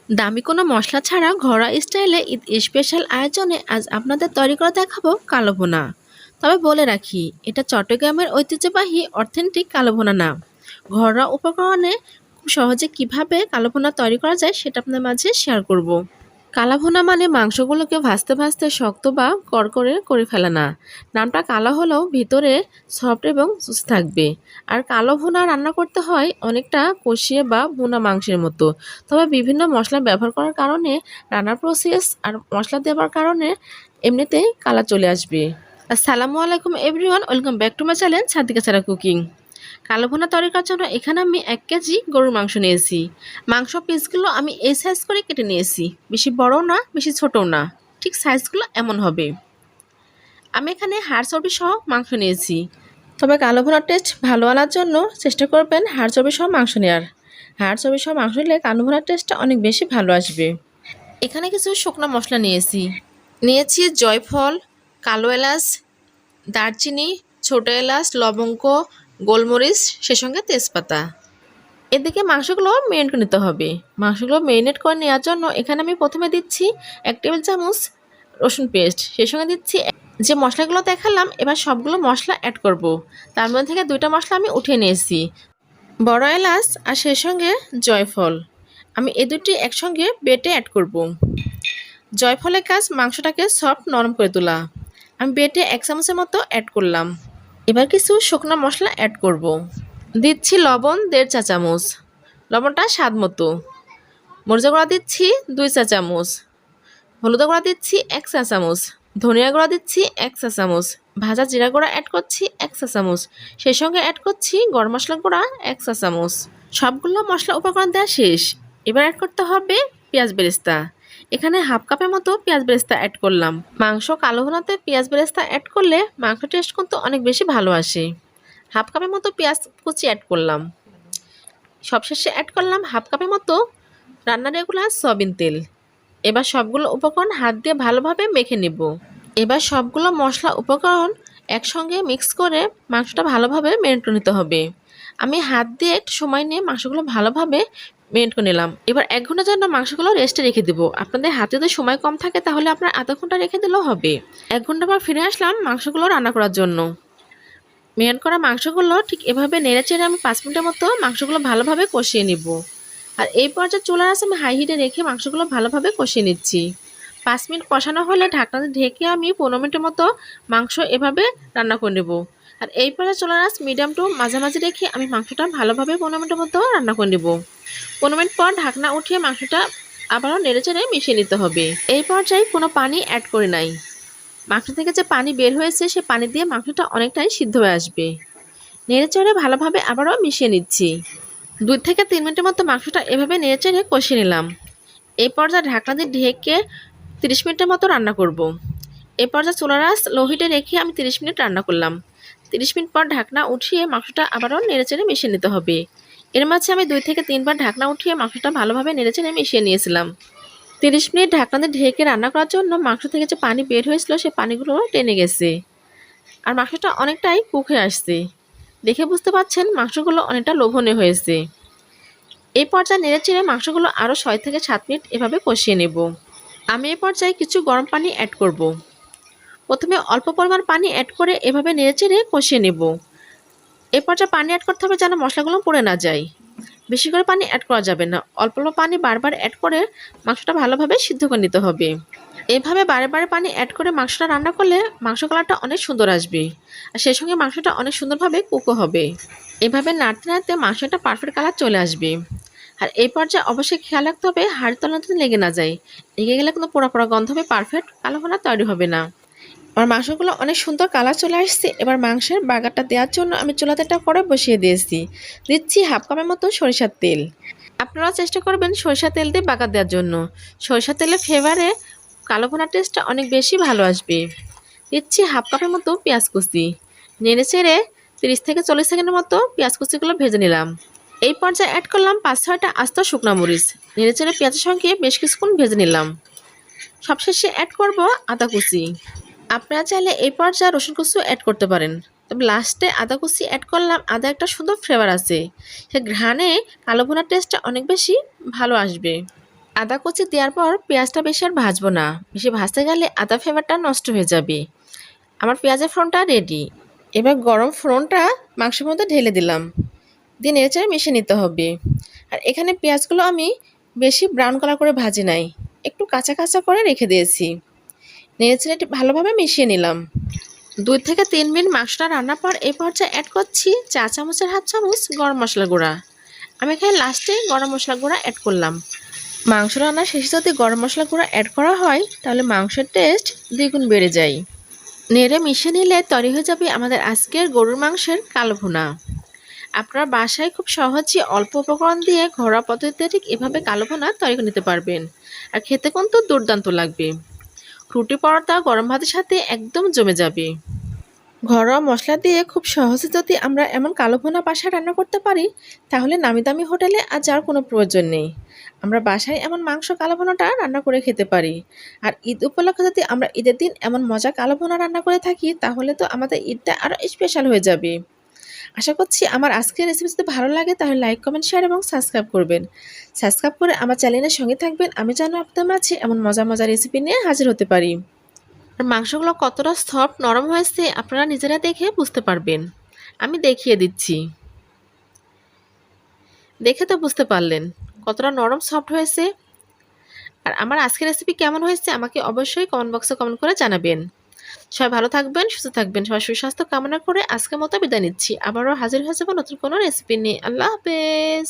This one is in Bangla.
দামি কোনো মশলা ছাড়া ঘরোয়া স্টাইলে ঈদ স্পেশাল আয়োজনে আজ আপনাদের তৈরি করে দেখাবো কালো ভুনা। তবে বলে রাখি, এটা চট্টগ্রামের ঐতিহ্যবাহী অথেন্টিক কালো ভুনা না। ঘরোয়া উপকরণে খুব সহজে কিভাবে কালো ভুনা তৈরি করা যায় সেটা আপনার মাঝে শেয়ার করব। কালা ভুনা মানে মাংসগুলোকে ভাজতে ভাজতে শক্ত বা কড়কড়ে করে ফেলা না। নামটা কালো হলেও ভিতরে সফট এবং জুস থাকবে। আর কালো ভুনা রান্না করতে হয় অনেকটা কষিয়ে বা ভুনা মাংসের মতো। তবে বিভিন্ন মশলা ব্যবহার করার কারণে, রান্নার প্রসেস আর মশলা দেওয়ার কারণে এমনিতেই কালার চলে আসবে। আসসালামু আলাইকুম everyone, welcome back to my channel Sadika ছাড়া কুকিং। কালো ভুনা তৈরি করার জন্য এখানে আমি 1 কেজি গরুর মাংস নিয়েছি। মাংস পিসগুলো আমি এই সাইজ করে কেটে নিয়েছি, বেশি বড়ও না বেশি ছোটও না, ঠিক সাইজগুলো এমন হবে। আমি এখানে হাড় চর্বি সহ মাংস নিয়েছি। তবে কালো ভুনার টেস্ট ভালো আনার জন্য চেষ্টা করবেন হাড় চর্বি সহ মাংস নেওয়ার। হাড় চর্বি সহ মাংস নিলে কালো ভুনার টেস্টটা অনেক বেশি ভালো আসবে। এখানে কিছু শুকনো মশলা নিয়েছি জয়ফল, কালো এলাচ, দারচিনি, ছোট এলাচ, লবঙ্গ, গোলমরিচ, সে সঙ্গে তেজপাতা। এদিকে মাংসগুলো মেরিনেট করে নিতে হবে। মাংসগুলো মেরিনেট করে নেওয়ার জন্য এখানে আমি প্রথমে দিচ্ছি 1 টেবিল চামচ রসুন পেস্ট, সেই সঙ্গে দিচ্ছি যে মশলাগুলো দেখালাম। এবার সবগুলো মশলা অ্যাড করব। তার মধ্যে থেকে 2টা মশলা আমি উঠিয়ে নিয়েছি, বড় এলাচ আর সেই সঙ্গে জয়ফল। আমি এই দুটি একসঙ্গে বেটে অ্যাড করব। জয়ফলের কাজ মাংসটাকে সফট নরম করে তোলা। আমি বেটে 1 চামচের মতো অ্যাড করলাম। এবার কিছু শুকনো মশলা অ্যাড করব। দিচ্ছি লবণ 1.5 চা চামচ, লবণটা স্বাদ মতো। মরিচের গুঁড়া দিচ্ছি 2 চা চামচ, হলুদের গুঁড়া দিচ্ছি 1 চা চামচ, ধনিয়া গুঁড়া দিচ্ছি 1 চা চামচ, ভাজা জিরা গুঁড়া অ্যাড করছি 1 চা চামচ, সেই সঙ্গে অ্যাড করছি গরম মশলা গুঁড়া 1 চা চামচ। সবগুলো মশলা উপকরণ দেওয়া শেষ। এবার অ্যাড করতে হবে পেঁয়াজ বেরেস্তা। এখানে হাফ কাপের মতো পেঁয়াজ বেরেস্তা অ্যাড করলাম। মাংস কালো ভুনাতে পেঁয়াজ বেরেস্তা অ্যাড করলে মাংস টেস্ট কিন্তু অনেক বেশি ভালো আসে। হাফ কাপের মতো পেঁয়াজ কুচি অ্যাড করলাম। সবশেষে অ্যাড করলাম হাফ কাপের মতো রান্নার রেগুলার সয়াবিন তেল। এবার সবগুলো উপকরণ হাত দিয়ে ভালোভাবে মেখে নেব। এবার সবগুলো মশলা উপকরণ একসঙ্গে মিক্স করে মাংসটা ভালোভাবে মেরিনেট করে নিতে হবে। আমি হাত দিয়ে একটু সময় নিয়ে মাংসগুলো ভালোভাবে মেরিনেট করে নিলাম। এবার 1 ঘন্টার জন্য মাংসগুলো রেস্টে রেখে দেবো। আপনাদের হাতে যদি সময় কম থাকে তাহলে আপনার আধা ঘন্টা রেখে দিলেও হবে। 1 ঘন্টা পর ফিরে আসলাম মাংসগুলো রান্না করার জন্য। মেরিনেট করা মাংসগুলো ঠিক এভাবে নেড়ে চেড়ে আমি 5 মিনিটের মতো মাংসগুলো ভালোভাবে কষিয়ে নিব। আর এই পর্যায়ে চুলার আঁচ আমি হাই হিটে রেখে মাংসগুলো ভালোভাবে কষিয়ে নিচ্ছি। 5 মিনিট কষানো হলে ঢাকনা ঢেকে আমি 15 মিনিটের মতো মাংস এভাবে রান্না করে নেব। আর এই পর্যায়ে চুলার আঁচ মিডিয়াম টু মাঝামাঝি রেখে আমি মাংসটা ভালোভাবে 15 মিনিটের মতো রান্না করে নেব। 15 মিনিট পর ঢাকনা উঠিয়ে মাংসটা আবারও নেড়ে চেড়ে মিশিয়ে নিতে হবে। এই পর্যায়ে কোনো পানি অ্যাড করে নাই। মাংস থেকে যে পানি বের হয়েছে সে পানি দিয়ে মাংসটা অনেকটাই সিদ্ধ হয়ে আসবে। নেড়ে চেড়ে ভালোভাবে আবারও মিশিয়ে নিচ্ছি। 2 থেকে 3 মিনিটের মতো মাংসটা এভাবে নেড়ে চেড়ে কষিয়ে নিলাম। এই পর্যায়ে ঢাকনা দিয়ে ঢেকে 30 মিনিটের মতো রান্না করব। এই পর্যায়ে চুলার আঁচ লো হিটে রেখে আমি 30 মিনিট রান্না করলাম। 30 মিনিট পর ঢাকনা উঠিয়ে মাংসটা আবারও নেড়ে চেড়ে মিশিয়ে নিতে হবে। এর মাঝে আমি 2 থেকে 3 বার ঢাকনা উঠিয়ে মাংসটা ভালোভাবে নেড়ে চেড়ে মিশিয়ে নিয়েছিলাম। 30 মিনিট ঢাকনা দিয়ে ঢেকে রান্না করার জন্য মাংস থেকে যে পানি বের হয়েছিল সে পানিগুলো টেনে গেছে। আর মাংসটা অনেকটাই কুক হয়ে আসছে। দেখে বুঝতে পারছেন মাংসগুলো অনেকটা লোভনীয় হয়েছে। এই পর্যায়ে নেড়েচেড়ে মাংসগুলো আরও 6 থেকে 7 মিনিট এভাবে কষিয়ে নেব। আমি এই পর্যায়ে কিছু গরম পানি অ্যাড করব। প্রথমে অল্প পরিমাণ পানি অ্যাড করে এভাবে নেড়েচেড়ে কষিয়ে নেব। এই পর্যায়ে পানি অ্যাড করতে হবে যেন মশলাগুলো পুড়ে না যায়। বেশি করে পানি অ্যাড করা যাবে না, অল্প অল্প পানি বারবার অ্যাড করে মাংসটা ভালোভাবে সিদ্ধ করে নিতে হবে। এভাবে বারে বারে পানি অ্যাড করে মাংসটা রান্না করলে মাংস কালারটা অনেক সুন্দর আসবে। আর সেই সঙ্গে মাংসটা অনেক সুন্দরভাবে কুকও হবে। এভাবে নাড়তে নাড়তে মাংসটা পারফেক্ট কালার চলে আসবে। আর এই পর্যায়ে অবশ্যই খেয়াল রাখতে হবে হাঁড়ির তলাতে লেগে না যায়। লেগে গেলে কিন্তু পোড়া পোড়া গন্ধ হবে, পারফেক্ট কালো ভুনা তৈরি হবে না। আমার মাংসগুলো অনেক সুন্দর কালার চলে আসছে। এবার মাংসের বাগারটা দেওয়ার জন্য আমি চুলাতে একটা কড়াই বসিয়ে দিয়েছি। দিচ্ছি হাফ কাপের মতো সরিষার তেল। আপনারাও চেষ্টা করবেন সরিষার তেল দিয়ে বাগার দেওয়ার জন্য। সরিষার তেলের ফ্লেভারে কালো ভুনার টেস্টটা অনেক বেশি ভালো আসবে। দিচ্ছি হাফ কাপের মতো পেঁয়াজ কুচি। নেড়ে চেড়ে 30 থেকে 40 সেকেন্ডের মতো পেঁয়াজ কুচিগুলো ভেজে নিলাম। এই পর্যায়ে অ্যাড করলাম 5-6টা আস্ত শুকনো মরিচ। নেড়ে চেড়ে পেঁয়াজের সঙ্গে বেশ কিছুক্ষণ ভেজে নিলাম। সবশেষে অ্যাড করব আদা কুচি। আপনারা চাইলে এই পর্যায়ে রসুন কুচিও অ্যাড করতে পারেন, তবে লাস্টে আদা কুচি অ্যাড করলাম। আদা একটা সুন্দর ফ্লেভার আছে, সে ঘ্রাণে কালো ভুনার টেস্টটা অনেক বেশি ভালো আসবে। আদা কুচি দেওয়ার পর পেঁয়াজটা বেশি আর ভাজবো না, বেশি ভাজতে গেলে আদা ফ্লেভারটা নষ্ট হয়ে যাবে। আমার পেঁয়াজের ফোড়নটা রেডি। এবার গরম ফোড়নটা মাংসের মধ্যে ঢেলে দিলাম, দিয়ে নেড়েচেড়ে মিশিয়ে নিতে হবে। আর এখানে পেঁয়াজগুলো আমি বেশি ব্রাউন কালার করে ভাজি নাই, একটু কাঁচা কাঁচা করে রেখে দিয়েছি। নেড়েচেড়ে ভালোভাবে মিশিয়ে নিলাম। 2 থেকে 3 মিনিট মাংসটা রান্নার পর এই পর্যায়ে অ্যাড করছি 1/4 চামচ গরম মশলা গুঁড়া। আমি এখানে লাস্টে গরম মশলা গুঁড়া অ্যাড করলাম। মাংস রান্নার শেষে যদি গরম মশলা গুঁড়া অ্যাড করা হয় তাহলে মাংসের টেস্ট দ্বিগুণ বেড়ে যায়। নেড়ে মিশিয়ে নিলে তৈরি হয়ে যাবে আমাদের আজকের গরুর মাংসের কালো ভুনা। আপনারা বাসায় খুব সহজে অল্প উপকরণ দিয়ে ঘরোয়া পদ্ধতিতে ঠিক এভাবে কালো ভুনা তৈরি করে নিতে পারবেন। আর খেতে কিন্তু দুর্দান্ত লাগবে। রুটি পরোটা গরম ভাতের সাথে একদম জমে যাবে। ঘরোয়া মশলা দিয়ে খুব সহজে যদি আমরা এমন কালো ভুনা বাসায় রান্না করতে পারি তাহলে নামি দামি হোটেলে আর যাওয়ার কোনো প্রয়োজন নেই। আমরা বাসায় এমন মাংস কালো ভুনাটা রান্না করে খেতে পারি। আর ঈদ উপলক্ষে যদি আমরা ঈদের দিন এমন মজা কালো ভুনা রান্না করে থাকি তাহলে তো আমাদের ঈদটা আরও স্পেশাল হয়ে যাবে। আশা করছি আমার আজকের রেসিপি যদি ভালো লাগে তাহলে লাইক কমেন্ট শেয়ার এবং সাবস্ক্রাইব করবেন। সাবস্ক্রাইব করে আমার চ্যানেলের সঙ্গে থাকবেন, আমি যেন আপনাদের মাঝে এমন মজার মজার রেসিপি নিয়ে হাজির হতে পারি। আর মাংসগুলো কতটা সফট নরম হয়েছে আপনারা নিজেরা দেখে বুঝতে পারবেন। আমি দেখিয়ে দিচ্ছি, দেখে তো বুঝতে পারলেন কতটা নরম সফট হয়েছে। আর আমার আজকের রেসিপি কেমন হয়েছে আমাকে অবশ্যই কমেন্ট বক্সে কমেন্ট করে জানাবেন। সবাই ভালো থাকবেন, সুস্থ থাকবেন, সবার সুস্বাস্থ্য কামনা করে আজকের মতো বিদায় নিচ্ছি। আবারও হাজির হয়ে যাবো নতুন কোনো রেসিপি নিয়ে। আল্লাহ হাফেজ।